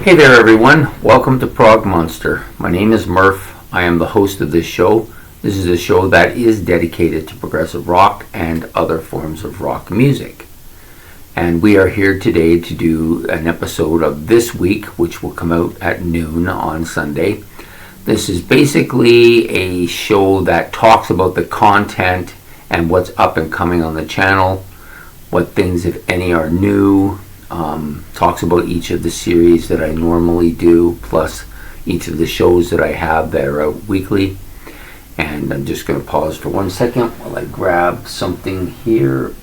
Hey there everyone, welcome to Prog Monster. My name is Murph. I am the host of this show. This is a show that is dedicated to progressive rock and other forms of rock music. And we are here today to do an episode of This Week, which will come out at noon on Sunday. This is basically a show that talks about the content and what's up and coming on the channel, what things, if any, are new. Talks about each of the series that I normally do, plus each of the shows that I have that are out weekly. And I'm just going to pause for 1 second while I grab something here.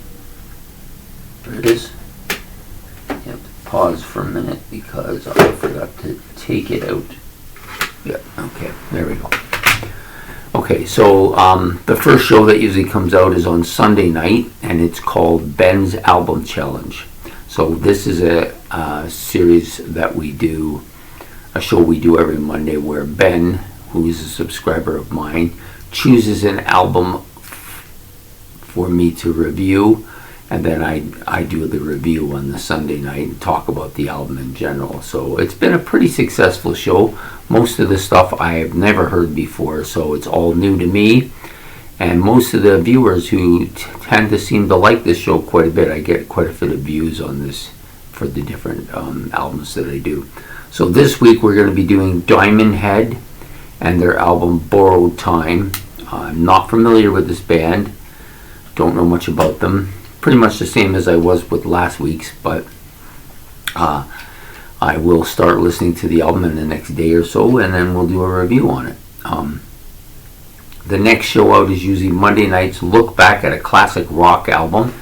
There it is. I have to pause for a minute because I forgot to take it out. Yeah, okay, there we go. Okay, so the first show that usually comes out is on Sunday night, and it's called Ben's Album Challenge. So this is a series that we do, a show we do every Monday, where Ben, who is a subscriber of mine, chooses an album for me to review, and then I do the review on the Sunday night and talk about the album in general. So it's been a pretty successful show. Most of the stuff I have never heard before, so it's all new to me. And most of the viewers who tend to seem to like this show quite a bit, I get quite a bit of views on this for the different albums that I do. So this week we're going to be doing Diamond Head and their album Borrowed Time. I'm not familiar with this band, don't know much about them. Pretty much the same as I was with last week's, but I will start listening to the album in the next day or so, and then we'll do a review on it. The next show out is usually Monday nights, look back at a classic rock album.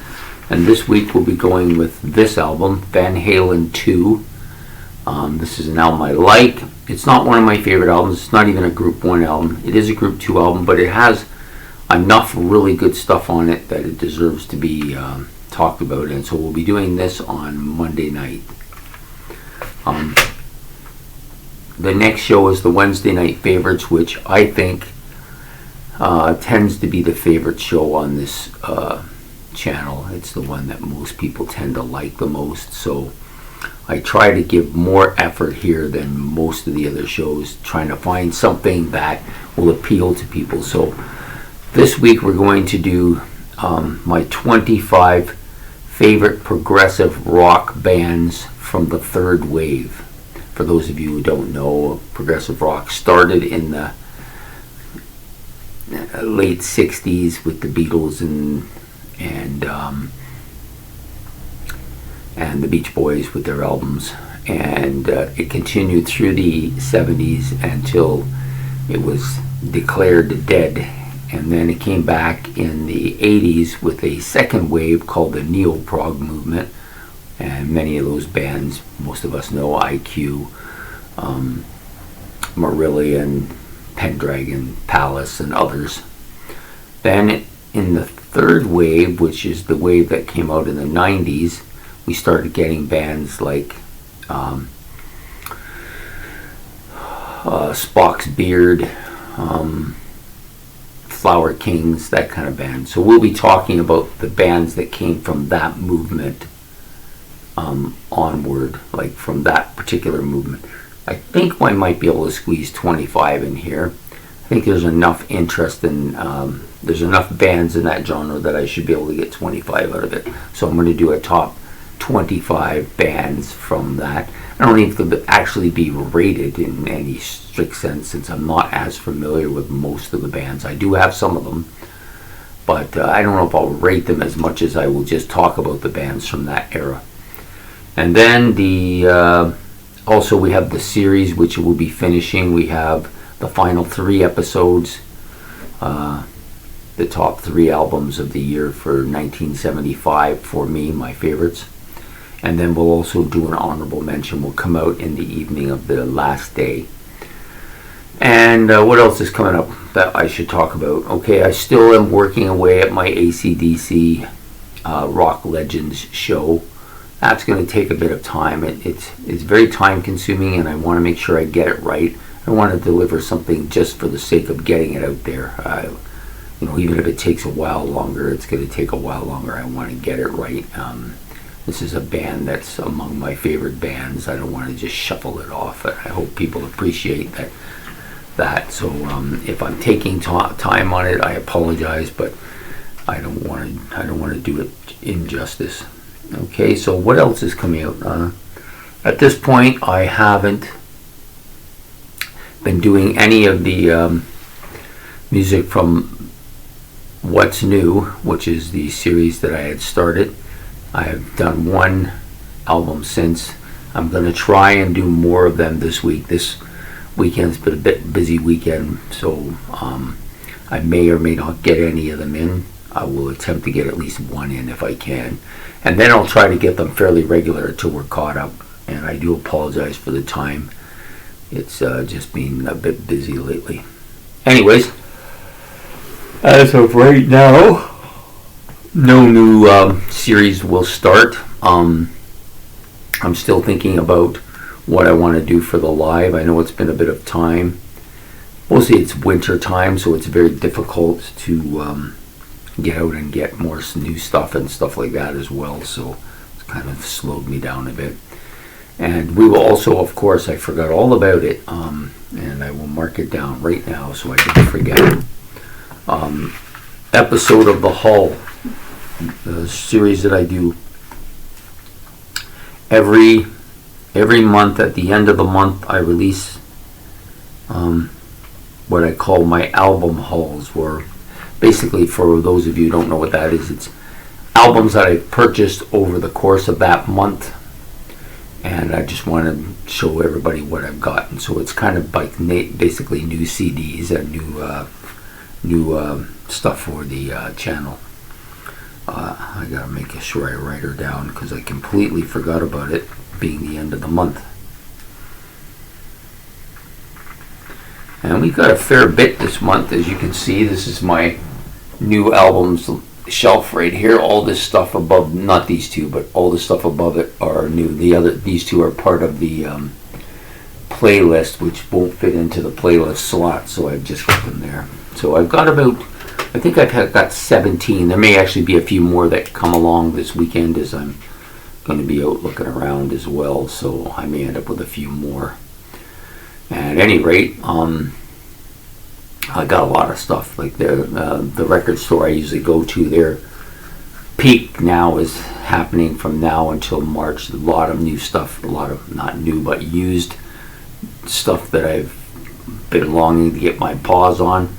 And this week we'll be going with this album, Van Halen 2. This is an album I like. It's not one of my favorite albums. It's not even a Group 1 album. It is a Group 2 album, but it has enough really good stuff on it that it deserves to be talked about. And so we'll be doing this on Monday night. The next show is the Wednesday Night Favorites, which I think tends to be the favorite show on this channel. It's the one that most people tend to like the most, so I try to give more effort here than most of the other shows, trying to find something that will appeal to people. So this week we're going to do my 25 favorite progressive rock bands from the third wave. For those of you who don't know, progressive rock started in the late 60s with the Beatles and the Beach Boys with their albums, and it continued through the 70s until it was declared dead, and then it came back in the 80s with a second wave called the Neo-Prog movement, and many of those bands most of us know, IQ, Marillion, Pendragon, Palace, and others. Then in the third wave, which is the wave that came out in the 90s, we started getting bands like Spock's Beard, Flower Kings, that kind of band. So we'll be talking about the bands that came from that movement onward, like from that particular movement. I think I might be able to squeeze 25 in here. I think there's enough interest in, there's enough bands in that genre that I should be able to get 25 out of it. So I'm going to do a top 25 bands from that. I don't need to actually be rated in any strict sense, since I'm not as familiar with most of the bands. I do have some of them, but I don't know if I'll rate them as much as I will just talk about the bands from that era. And then also we have the series, which we'll be finishing. We have the final 3 episodes, the top 3 albums of the year for 1975 for me, my favorites. And then we'll also do an honorable mention. Will come out in the evening of the last day. And what else is coming up that I should talk about? Okay, I still am working away at my AC/DC Rock Legends show. That's going to take a bit of time. It's very time consuming, and I want to make sure I get it right. I want to deliver something just for the sake of getting it out there. Even if it takes a while longer, it's going to take a while longer. I want to get it right. This is a band that's among my favorite bands. I don't want to just shuffle it off. I hope people appreciate that. So if I'm taking time on it, I apologize, but I don't want to do it injustice. Okay, so what else is coming out? At this point, I haven't been doing any of the music from What's New, which is the series that I had started. I have done one album since. I'm going to try and do more of them this week. This weekend's been a bit busy weekend, so I may or may not get any of them in. I will attempt to get at least one in if I can, and then I'll try to get them fairly regular until we're caught up. And I do apologize for the time. It's just been a bit busy lately. Anyways, as of right now, no new series will start. I'm still thinking about what I want to do for the live. I know it's been a bit of time. Mostly it's winter time, so it's very difficult to get out and get more new stuff and stuff like that as well. So it's kind of slowed me down a bit. And we will also, of course, I forgot all about it, and I will mark it down right now so I don't forget. Episode of The Hull, the series that I do every month. At the end of the month, I release what I call my album hauls, where basically, for those of you who don't know what that is, it's albums that I've purchased over the course of that month, and I just want to show everybody what I've gotten. So it's kind of like basically new CDs and new stuff for the channel. I gotta make sure I write her down because I completely forgot about it being the end of the month. And we've got a fair bit this month, as you can see. This is my new albums shelf right here. All this stuff above, not these two, but all the stuff above it are new. These two are part of the playlist, which won't fit into the playlist slot, so I've just put them there. So I've got about, I think I've got 17. There may actually be a few more that come along this weekend, as I'm going to be out looking around as well, so I may end up with a few more. At any rate, I got a lot of stuff. Like the record store I usually go to, their peak now is happening from now until March. A lot of new stuff, a lot of not new but used stuff that I've been longing to get my paws on.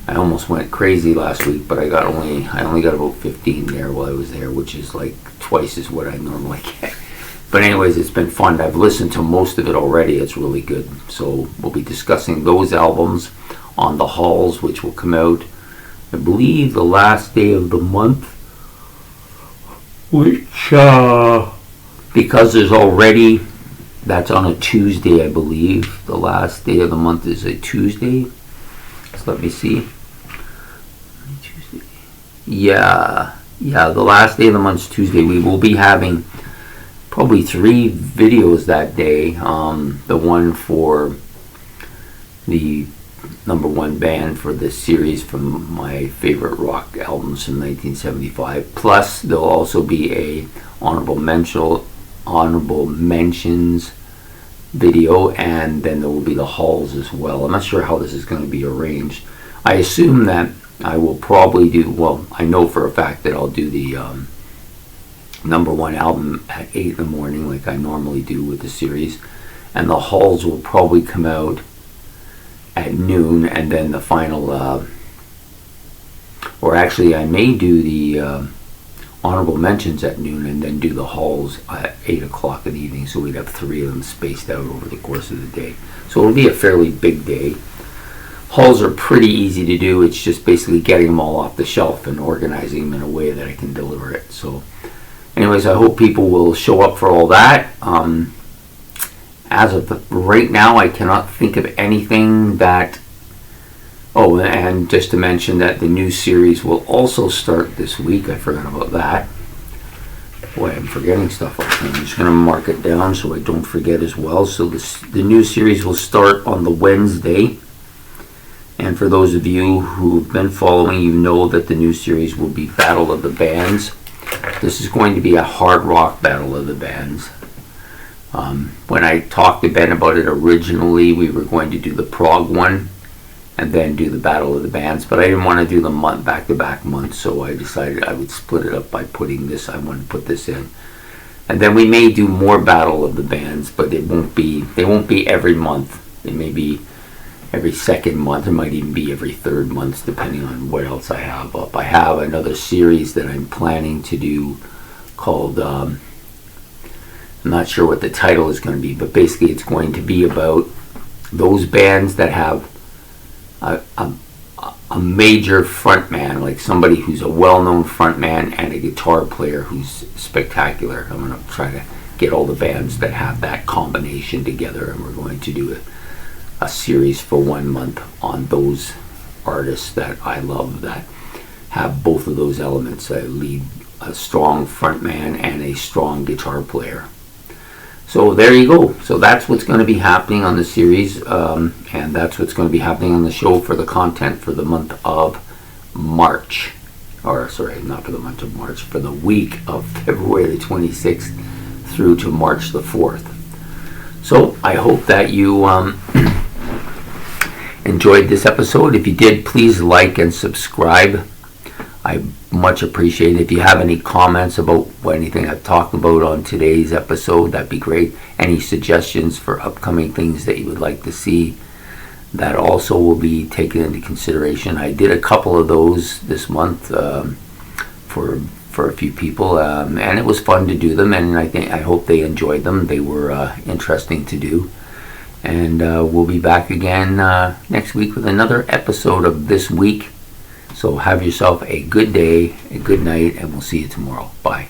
I almost went crazy last week, but I only got about 15 there while I was there, which is like twice as what I normally get. But anyways, it's been fun. I've listened to most of it already. It's really good. So we'll be discussing those albums on the hauls, which will come out, I believe, the last day of the month. Which, because there's already, that's on a Tuesday, I believe. The last day of the month is a Tuesday. So let me see. Tuesday. Yeah, the last day of the month is Tuesday. We will be having probably 3 videos that day. The one for the #1 band for this series from my favorite rock albums from 1975. Plus, there'll also be a honorable mentions video, and then there will be the hauls as well. I'm not sure how this is going to be arranged. I assume that I will probably do, well, I know for a fact that I'll do the #1 album at 8 in the morning like I normally do with the series, and the hauls will probably come out at noon, and then the final or actually I may do the honorable mentions at noon and then do the hauls at 8 o'clock in the evening, so we'd have 3 of them spaced out over the course of the day. So it'll be a fairly big day. Hauls are pretty easy to do. It's just basically getting them all off the shelf and organizing them in a way that I can deliver it. So anyways, I hope people will show up for all that. As of right now, I cannot think of anything that... Oh, and just to mention that the new series will also start this week. I forgot about that. Boy, I'm forgetting stuff. I'm just going to mark it down so I don't forget as well. So the new series will start on the Wednesday. And for those of you who've been following, you know that the new series will be Battle of the Bands. This is going to be a hard rock battle of the bands. When I talked to Ben about it originally, we were going to do the Prog one and then do the Battle of the Bands, but I didn't want to do the back-to-back months, so I decided I would split it up by putting this. I want to put this in, and then we may do more Battle of the Bands, but they won't be every month. It may be every second month. It might even be every third month, depending on what else I have up. I have another series that I'm planning to do called, I'm not sure what the title is going to be, but basically it's going to be about those bands that have a major frontman, like somebody who's a well-known frontman and a guitar player who's spectacular. I'm going to try to get all the bands that have that combination together, and we're going to do a series for 1 month on those artists that I love that have both of those elements, a strong frontman and a strong guitar player. So there you go. So that's what's going to be happening on the series, and that's what's going to be happening on the show for the content for the month of March. Or, sorry, not for the month of March, for the week of February the 26th through to March the 4th. So I hope that you enjoyed this episode. If you did, please like and subscribe. I much appreciate it. If you have any comments about anything I've talked about on today's episode, that'd be great. Any suggestions for upcoming things that you would like to see, that also will be taken into consideration. I did a couple of those this month for a few people, and it was fun to do them, and I hope they enjoyed them. They were interesting to do. And we'll be back again next week with another episode of This Week. So have yourself a good day, a good night, and we'll see you tomorrow. Bye.